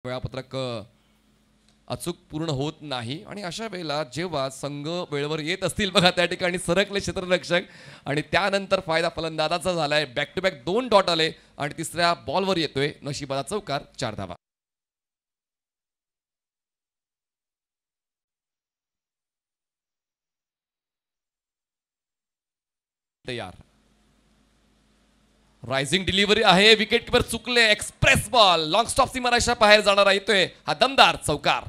वेळापत्रक अचूक पूर्ण होत नाही आणि अशा वेळेला जेव्हा संघ वेळेवर येत असतील बघा त्या ठिकाणी सरकले क्षेत्ररक्षक आणि त्यानंतर फायदा फलंदाजाचा झालाय. बॅक टू बॅक 2 डॉट आले आणि तिसऱ्या बॉलवर येतोय नशिबाचा चौकार 4 धावा. तयार. रायझिंग डिलिव्हरी आहे. विकेट किपर चुकले. एक्सप्रेस बॉल लॉंग स्टॉप सीमारेषा बाहेर जाणारा येतोय हा दमदार चौकार.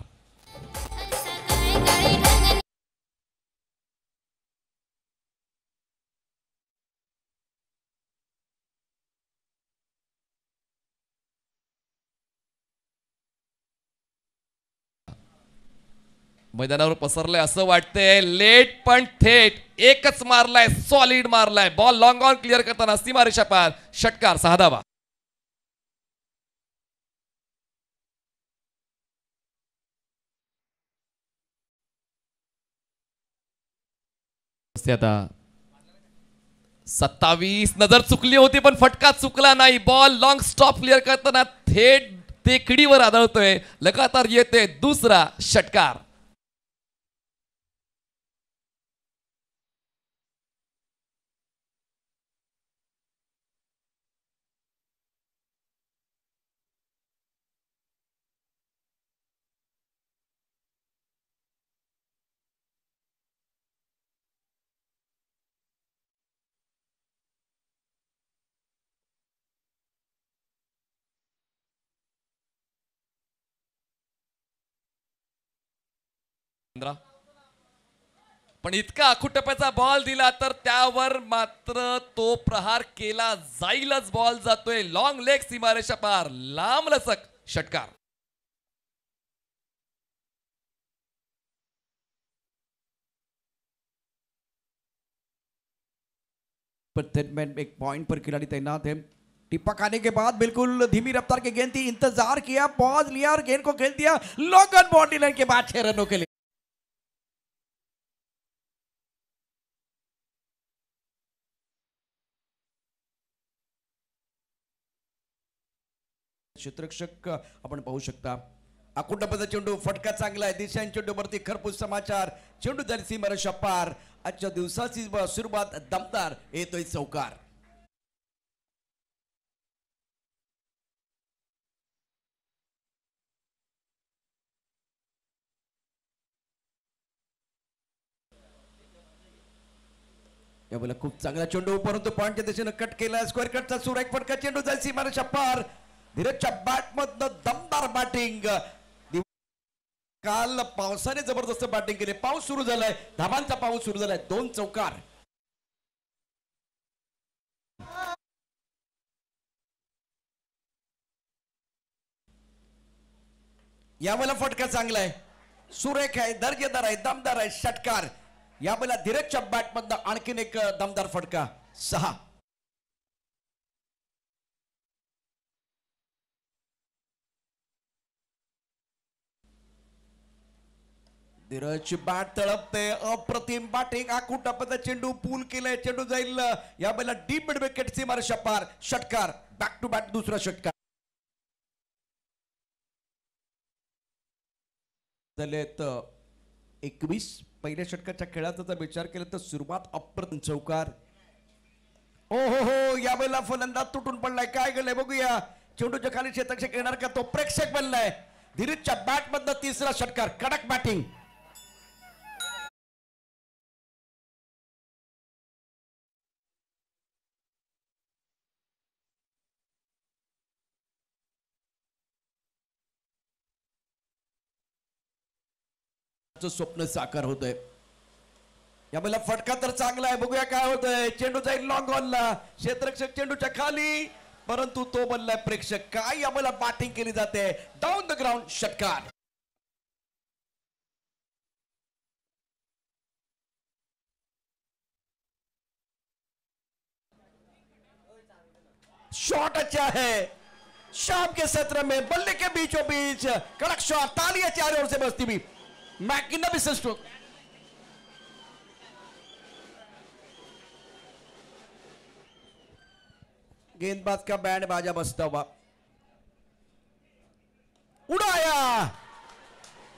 मैदानावर पसरलंय असं वाटतंय. लेट पण थेट एकच मारलाय. सॉलिड मारलाय. बॉल लॉंग ऑन क्लिअर करताना सीमारेषा पार. षटकार 6 धावा. आता 27 नजर चुकली होती पण फटका चुकला नाही. बॉल लॉंग स्टॉप क्लिअर करताना थेट टेकडीवर आदळतोय. लगातार येते दुसरा षटकार. पण इतका अखुटप्याचा बॉल दिला तर त्यावर मात्र तो प्रहार केला जाईलच. बॉल जातोय लॉंग लेग सीमारेषा पार. लांब लचक षटकार. सेटमेंट एक पॉइंट पर खिलाड़ी तैनात है. टिप्पा खाने के बाद बिल्कुल धीमी रफ्तार की गेंद थी. इंतजार किया, पॉज लिया और गेंद को खेल दिया लॉन्ग ऑन बाउंड्री लाइन के बाद 6 रनों के लिए. क्षेत्ररक्षक आपण पाहू शकता. अकुटपदा चेंडू फटका चांगला आहे. दिशांनी चेंडूवरती खरपूस समाचार. चेंडू झाली सीमारेषा पार. आजच्या दिवसाची सुरुवात दमदार येतोय चौकार. यावेळेला खूप चांगला चेंडू परंतु पॉइंटच्या दिशेने कट केला. स्क्वेअर कटचा सुरेख फटका. चेंडू जाईल सीमारेषा पार. धीरजच्या बॅटमधनं दमदार बॅटिंग. काल पावसाने जबरदस्त बॅटिंग केली. पाऊस सुरू झालाय. धाबांचा पाऊस सुरू झालाय. 2 चौकार. यावेळेला फटका चांगला आहे. सुरेख आहे. दर्जेदार आहे. दमदार आहे. षटकार. यावेळेला धीरजच्या बॅटमधनं आणखीन एक दमदार फटका. 6. धीरजची बॅट तळपते. अप्रतिम बॅटिंग. आकुटापदा चेंडू पूल केलाय. चेंडू जाईल यावेळेला डीप मिड विकेट सीमारेषा पार. षटकार. बॅक टू बॅक दुसरा षटकार. झालेत 21. पहिल्या षटकाच्या खेळाचा जर विचार केला तर सुरुवात अप्रतिम. चौकार. ओ हो यावेळेला फलंदाज तुटून पडलाय. काय घडलंय बघूया. चेंडूच्या खाली क्षेत्ररक्षक येणार का? तो प्रेक्षक बनलाय. धीरजच्या बॅट मधनं तिसरा षटकार. कडक बॅटिंग. स्वप्न साकार होतंय. यावेळेला फटका तर चांगला आहे. बघूया काय होतंय. चेंडू जाईल लॉंग ऑनला. क्षेत्ररक्षक चेंडूच्या खाली परंतु तो बनलाय प्रेक्षक. काय यावेळेला बॅटिंग केली जाते. डाऊन द ग्राउंड षटकार. शॉट अच्छा है. शाम के सत्र में बल्ले के बीचों बीच कड़क शॉट. तालियां चारों ओर से बजती हुई. Magnificent stroke. गेंदबाज का बैंड बाजा बजता हुआ. उड़ाया।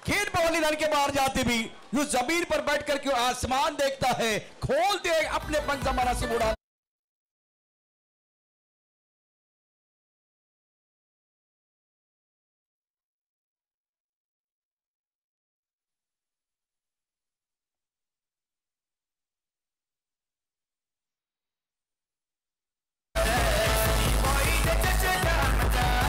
खेल बल्लेबाजी के बाहर जाते भी जो जमीन पर बैठ कर के आसमान देखता है, खोलते अपने पंख से उड़ा